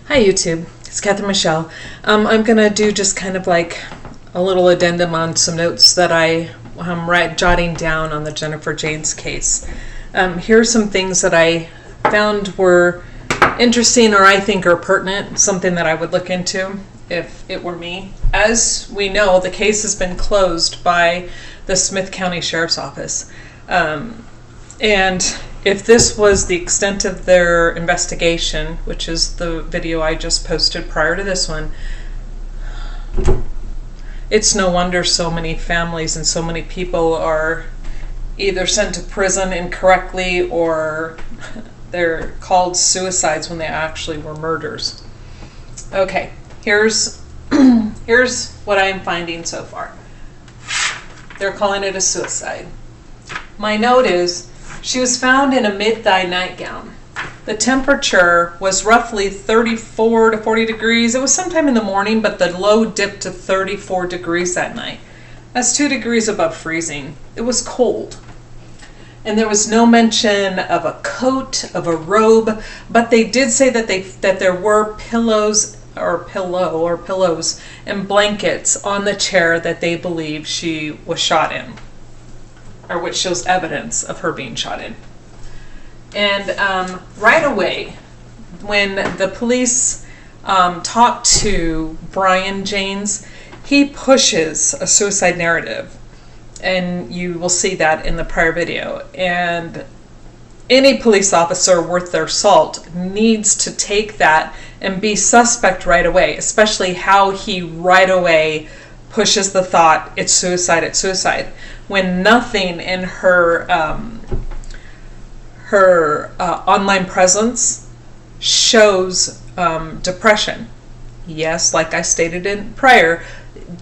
Hi YouTube, it's Catherine Michelle. I'm going to do just kind of like a little addendum on some notes that I am jotting down on the Jennifer Jaynes case. Here are some things that I found were interesting or I think are pertinent, something that I would look into if it were me. As we know, the case has been closed by the Smith County Sheriff's Office. And if this was the extent of their investigation, which is the video I just posted prior to this one, it's no wonder so many families and so many people are either sent to prison incorrectly or they're called suicides when they actually were murders. Okay, here's what I'm finding so far. They're calling it a suicide. My note is, she was found in a mid-thigh nightgown. The temperature was roughly 34 to 40 degrees. It was sometime in the morning, but the low dipped to 34 degrees that night. That's 2 degrees above freezing. It was cold. And there was no mention of a coat, of a robe, but they did say that there were pillows and blankets on the chair that they believe she was shot in, or which shows evidence of her being shot in. And right away, when the police talked to Brian Jaynes, he pushes a suicide narrative. And you will see that in the prior video. And any police officer worth their salt needs to take that and be suspect right away, especially how he right away pushes the thought, it's suicide, when nothing in her online presence shows depression. Yes, like I stated in prior,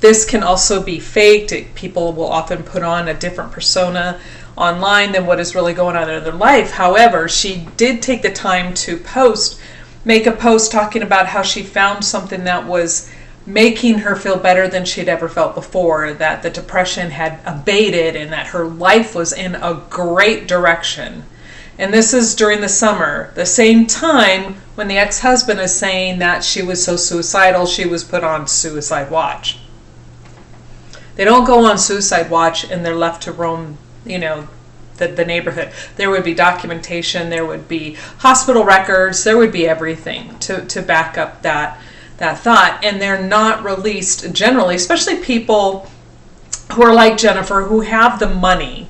this can also be faked. People will often put on a different persona online than what is really going on in their life. However, she did take the time to make a post talking about how she found something that was making her feel better than she'd ever felt before, that the depression had abated and that her life was in a great direction. And this is during the summer, the same time when the ex-husband is saying that she was so suicidal she was put on suicide watch. They don't go on suicide watch and they're left to roam, the neighborhood. There would be documentation, there would be hospital records, there would be everything to back up that thought. And they're not released generally, especially people who are like Jennifer, who have the money.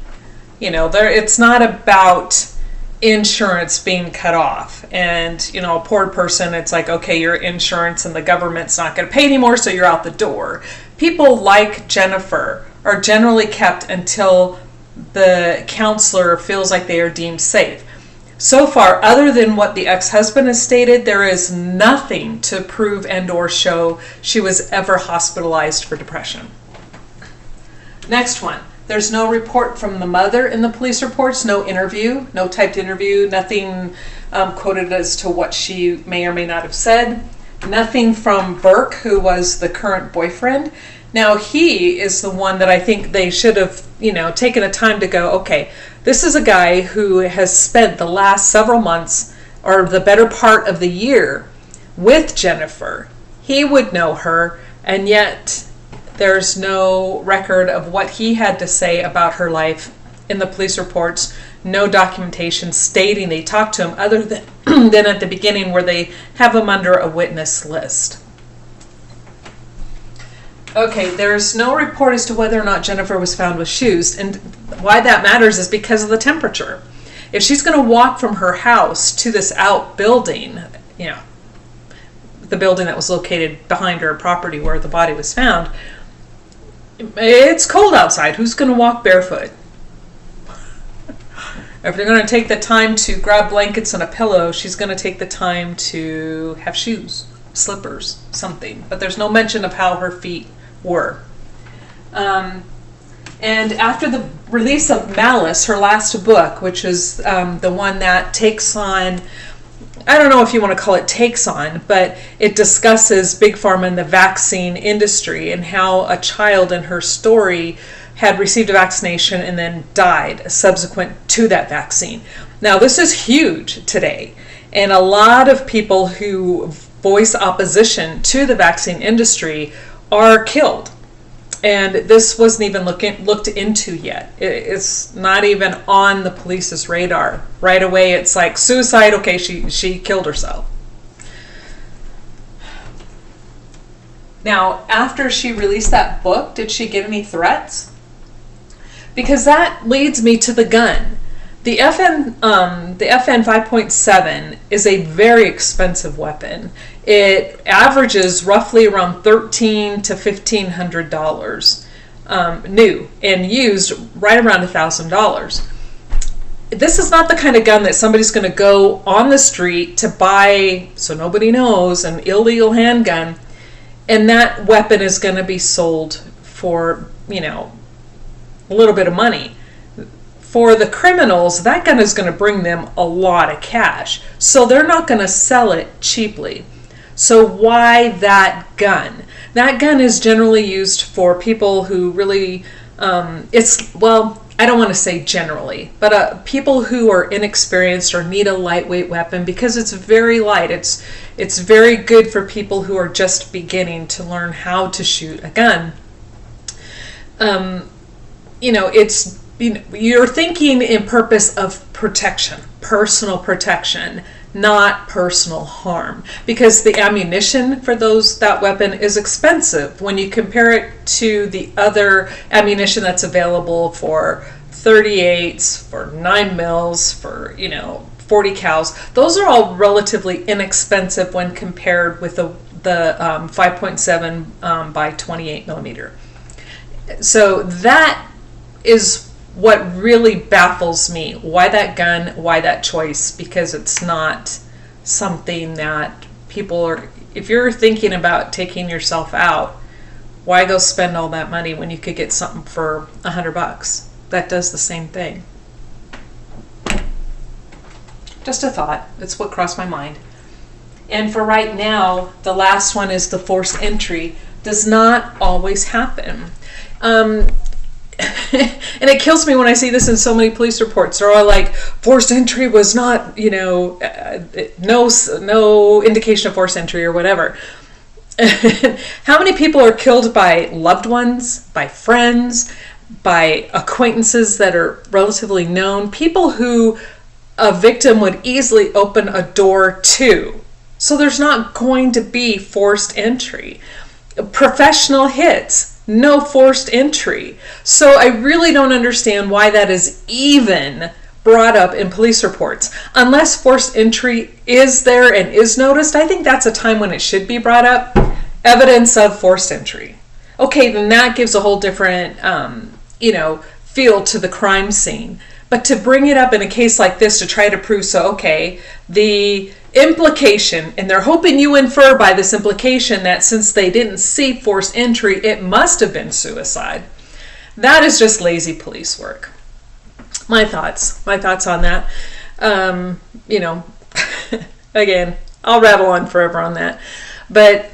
It's not about insurance being cut off. And, a poor person, it's like, okay, your insurance and the government's not going to pay anymore, so you're out the door. People like Jennifer are generally kept until the counselor feels like they are deemed safe. So far, other than what the ex-husband has stated, there is nothing to prove and or show she was ever hospitalized for depression. Next one. There's no report from the mother in the police reports, no interview, no typed interview, nothing quoted as to what she may or may not have said. Nothing from Burke, who was the current boyfriend. Now, he is the one that I think they should have, taken a time to go, okay, this is a guy who has spent the last several months or the better part of the year with Jennifer. He would know her, and yet there's no record of what he had to say about her life in the police reports. No documentation stating they talked to him other than at the beginning where they have him under a witness list. Okay, there's no report as to whether or not Jennifer was found with shoes, and why that matters is because of the temperature. If she's going to walk from her house to this outbuilding, the building that was located behind her property where the body was found, it's cold outside. Who's going to walk barefoot? If they're going to take the time to grab blankets and a pillow, she's going to take the time to have shoes, slippers, something. But there's no mention of how her feet were. And after the release of Malice, her last book, which is the one that takes on, I don't know if you want to call it takes on, but it discusses Big Pharma and the vaccine industry and how a child in her story had received a vaccination and then died subsequent to that vaccine. Now, this is huge today. And a lot of people who voice opposition to the vaccine industry are killed. And this wasn't even looked into yet. It's not even on the police's radar. Right away, it's like suicide. Okay, she killed herself. Now, after she released that book, did she get any threats? Because that leads me to the gun. The FN 5.7 is a very expensive weapon. It averages roughly around $1,300 to $1,500 new, and used right around $1,000. This is not the kind of gun that somebody's going to go on the street to buy, so nobody knows, an illegal handgun, and that weapon is going to be sold for, a little bit of money. For the criminals, that gun is going to bring them a lot of cash. So they're not going to sell it cheaply. So why that gun? That gun is generally used for people who really, I don't want to say generally, but people who are inexperienced or need a lightweight weapon because it's very light. It's very good for people who are just beginning to learn how to shoot a gun. You're thinking in purpose of protection, personal protection, not personal harm, because the ammunition for that weapon is expensive when you compare it to the other ammunition that's available for 38s, for 9 mils, for 40 cals. Those are all relatively inexpensive when compared with the 5.7 by 28 millimeter. So that is what really baffles me. Why that gun? Why that choice? Because it's not something that people are, if you're thinking about taking yourself out, why go spend all that money when you could get something for $100 that does the same thing? Just a thought. It's what crossed my mind. And for right now, the last one is the forced entry. Does not always happen. And it kills me when I see this in so many police reports. They're all like, forced entry was not, no indication of forced entry or whatever. How many people are killed by loved ones, by friends, by acquaintances that are relatively known, people who a victim would easily open a door to? So there's not going to be forced entry. Professional hits. No forced entry. So I really don't understand why that is even brought up in police reports. Unless forced entry is there and is noticed, I think that's a time when it should be brought up. Evidence of forced entry. Okay, then that gives a whole different, feel to the crime scene. But to bring it up in a case like this to try to prove, the implication, and they're hoping you infer by this implication that since they didn't see forced entry, it must have been suicide. That is just lazy police work. My thoughts on that. Again, I'll rattle on forever on that. But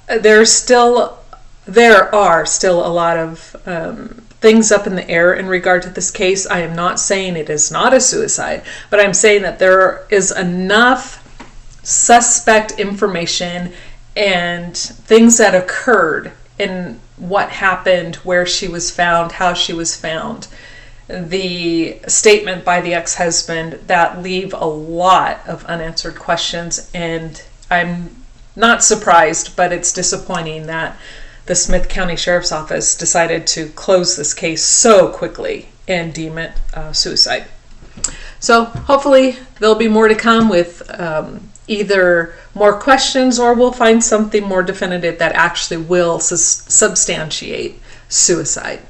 there are still a lot of things up in the air in regard to this case. I am not saying it is not a suicide, but I'm saying that there is enough suspect information and things that occurred in what happened, where she was found, how she was found, the statement by the ex-husband, that leave a lot of unanswered questions. And I'm not surprised, but it's disappointing that the Smith County Sheriff's Office decided to close this case so quickly and deem it suicide. So hopefully there'll be more to come with either more questions, or we'll find something more definitive that actually will substantiate suicide.